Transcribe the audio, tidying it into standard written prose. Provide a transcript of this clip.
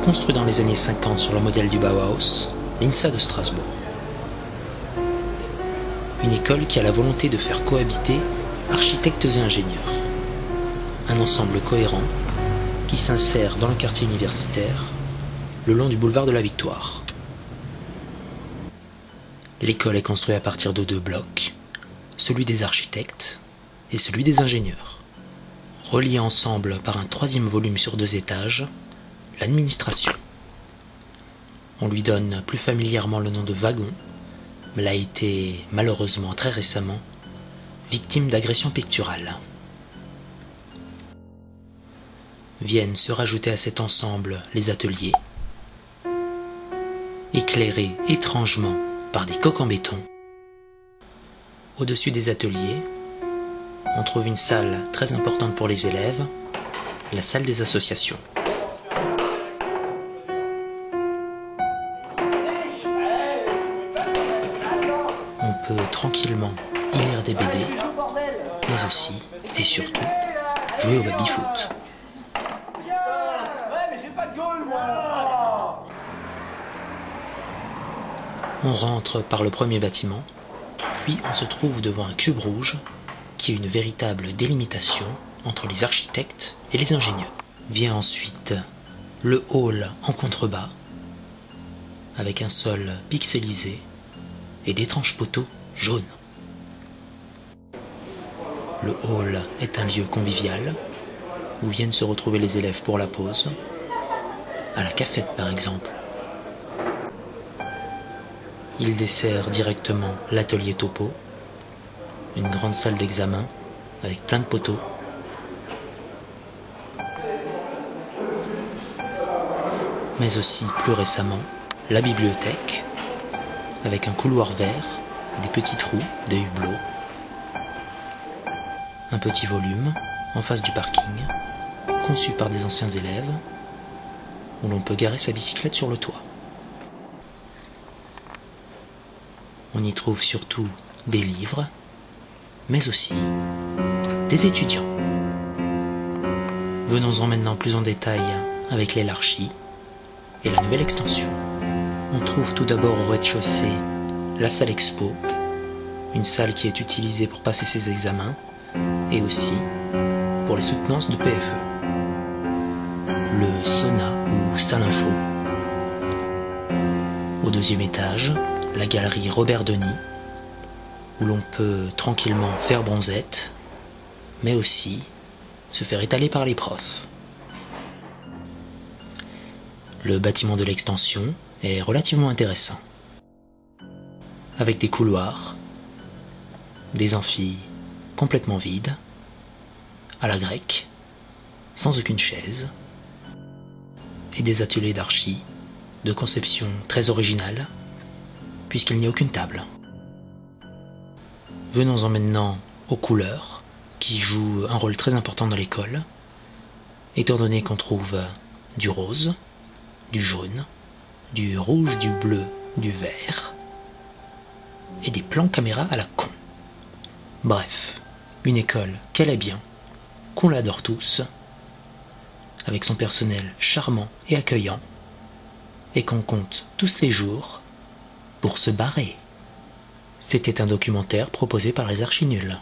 construit dans les années 50 sur le modèle du Bauhaus, l'INSA de Strasbourg. Une école qui a la volonté de faire cohabiter architectes et ingénieurs. Un ensemble cohérent qui s'insère dans le quartier universitaire, le long du boulevard de la Victoire. L'école est construite à partir de 2 blocs, celui des architectes et celui des ingénieurs. Reliés ensemble par un 3e volume sur 2 étages, l'administration. On lui donne plus familièrement le nom de wagon, mais l'a été malheureusement très récemment victime d'agressions picturales. Viennent se rajouter à cet ensemble les ateliers, éclairés étrangement par des coques en béton. Au-dessus des ateliers, on trouve une salle très importante pour les élèves, la salle des associations. On peut tranquillement y lire des BD, mais aussi, et surtout, jouer au baby-foot. On rentre par le premier bâtiment, puis on se trouve devant un cube rouge qui est une véritable délimitation entre les architectes et les ingénieurs. Vient ensuite le hall en contrebas, avec un sol pixelisé et d'étranges poteaux jaunes. Le hall est un lieu convivial où viennent se retrouver les élèves pour la pause, à la cafette par exemple. Il dessert directement l'atelier topo, une grande salle d'examen avec plein de poteaux. Mais aussi, plus récemment, la bibliothèque, avec un couloir vert, des petits trous, des hublots, un petit volume en face du parking, conçu par des anciens élèves, où l'on peut garer sa bicyclette sur le toit. On y trouve surtout des livres, mais aussi des étudiants. Venons-en maintenant plus en détail avec l'élargie et la nouvelle extension. On trouve tout d'abord au rez-de-chaussée la salle expo, une salle qui est utilisée pour passer ses examens et aussi pour les soutenances de PFE. Le sauna ou salle info. Au 2e étage, la galerie Robert Denis, où l'on peut tranquillement faire bronzette, mais aussi se faire étaler par les profs. Le bâtiment de l'extension est relativement intéressant, avec des couloirs, des amphis complètement vides, à la grecque, sans aucune chaise, et des ateliers d'archi de conception très originale, puisqu'il n'y a aucune table. Venons-en maintenant aux couleurs, qui jouent un rôle très important dans l'école, étant donné qu'on trouve du rose, du jaune, du rouge, du bleu, du vert, et des plans caméra à la con. Bref, une école qu'elle est bien, qu'on l'adore tous, avec son personnel charmant et accueillant, et qu'on compte tous les jours pour se barrer. C'était un documentaire proposé par les Archinuls.